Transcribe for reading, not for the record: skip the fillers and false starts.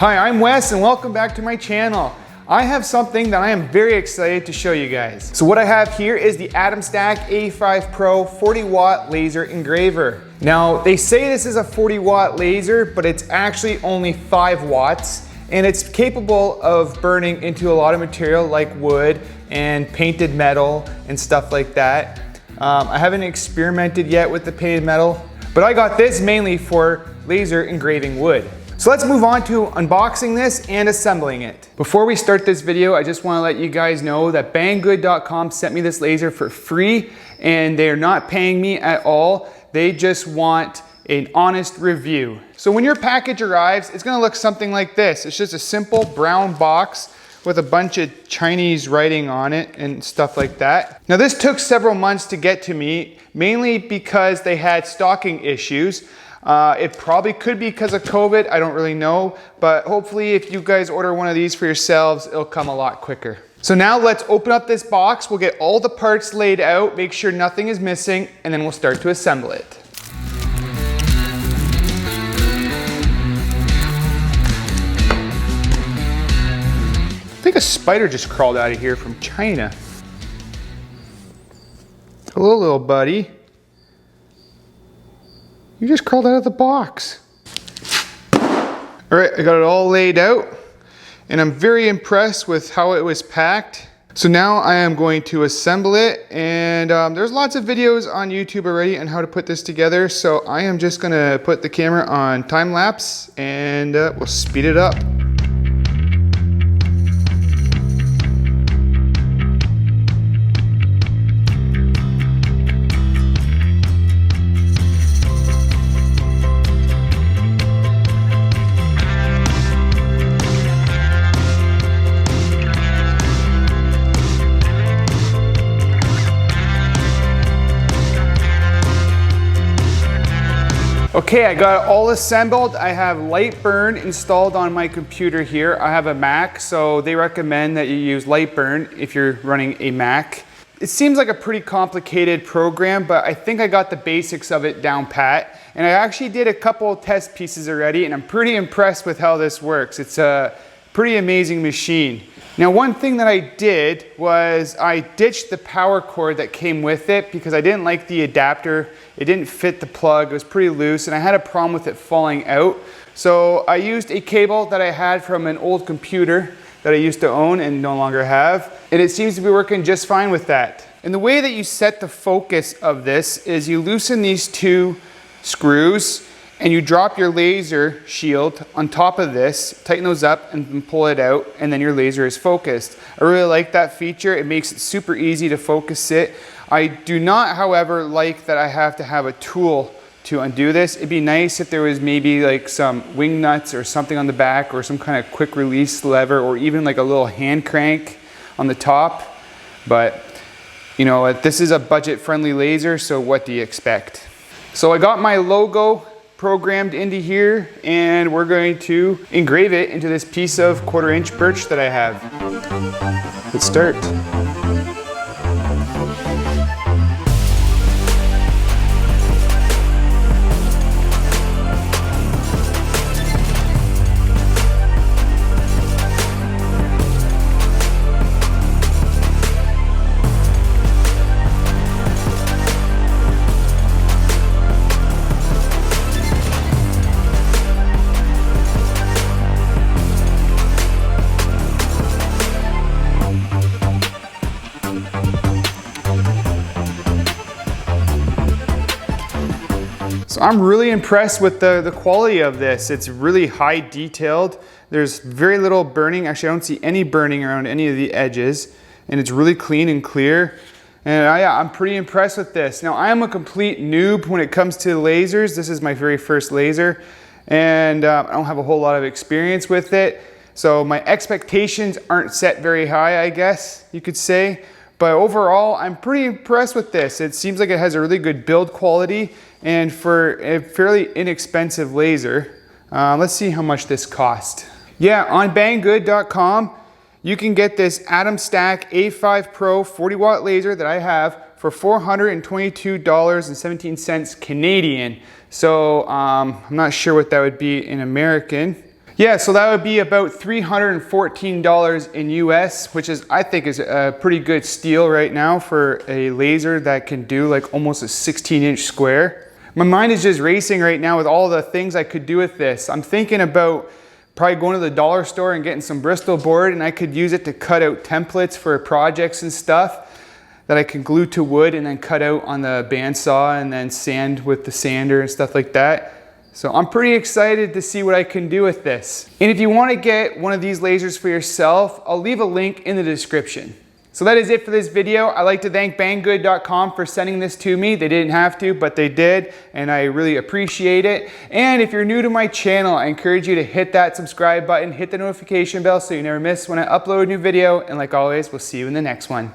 Hi, I'm Wes and welcome back to my channel. I have something that I am very excited to show you guys. So what I have here is the Atomstack A5 Pro 40 watt laser engraver. Now they say this is a 40 watt laser, but it's actually only 5 watts and it's capable of burning into a lot of material like wood and painted metal and stuff like that. I haven't experimented yet with the painted metal, but I got this mainly for laser engraving wood. So let's move on to unboxing this and assembling it. Before we start this video, I just want to let you guys know that banggood.com sent me this laser for free and they're not paying me at all. They just want an honest review. So when your package arrives, it's going to look something like this. It's just a simple brown box with a bunch of Chinese writing on it and stuff like that. Now this took several months to get to me, mainly because they had stocking issues. It probably could be because of COVID, I don't really know, but hopefully if you guys order one of these for yourselves, it'll come a lot quicker. So now let's open up this box, we'll get all the parts laid out, make sure nothing is missing, and then we'll start to assemble it. I think a spider just crawled out of here from China. Hello, little buddy. You just crawled out of the box. All right, I got it all laid out and I'm very impressed with how it was packed. So now I am going to assemble it and there's lots of videos on YouTube already on how to put this together. So I am just gonna put the camera on time lapse and we'll speed it up. Okay, I got it all assembled. I have Lightburn installed on my computer here. I have a Mac, so they recommend that you use Lightburn if you're running a Mac. It seems like a pretty complicated program, but I think I got the basics of it down pat. And I actually did a couple of test pieces already, and I'm pretty impressed with how this works. It's a pretty amazing machine. Now, one thing that I did was I ditched the power cord that came with it because I didn't like the adapter. It didn't fit the plug, it was pretty loose, and I had a problem with it falling out. So I used a cable that I had from an old computer that I used to own and no longer have, and it seems to be working just fine with that. And the way that you set the focus of this is you loosen these two screws and you drop your laser shield on top of this, tighten those up and pull it out, and then your laser is focused. I really like that feature. It makes it super easy to focus it. I do not, however, like that I have to have a tool to undo this. It'd be nice if there was maybe like some wing nuts or something on the back or some kind of quick release lever or even like a little hand crank on the top. But you know, this is a budget-friendly laser, so what do you expect? So I got my logo programmed into here and we're going to engrave it into this piece of 1/4 inch birch that I have. Let's start. So I'm really impressed with the quality of this. It's really high detailed. There's very little burning. Actually, I don't see any burning around any of the edges. And it's really clean and clear. And I'm pretty impressed with this. Now, I am a complete noob when it comes to lasers. This is my very first laser. And I don't have a whole lot of experience with it. So my expectations aren't set very high, I guess you could say. But overall, I'm pretty impressed with this. It seems like it has a really good build quality and for a fairly inexpensive laser. Let's see how much this cost. Yeah, on banggood.com, you can get this Atomstack A5 Pro 40 watt laser that I have for $422.17 Canadian. So I'm not sure what that would be in American. Yeah, so that would be about $314 in US, which is, I think, is a pretty good steal right now for a laser that can do like almost a 16-inch square. My mind is just racing right now with all the things I could do with this. I'm thinking about probably going to the dollar store and getting some Bristol board, and I could use it to cut out templates for projects and stuff that I can glue to wood and then cut out on the bandsaw and then sand with the sander and stuff like that. So I'm pretty excited to see what I can do with this. And if you want to get one of these lasers for yourself, I'll leave a link in the description. So that is it for this video. I'd like to thank Banggood.com for sending this to me. They didn't have to, but they did, and I really appreciate it. And if you're new to my channel, I encourage you to hit that subscribe button, hit the notification bell so you never miss when I upload a new video. And like always, we'll see you in the next one.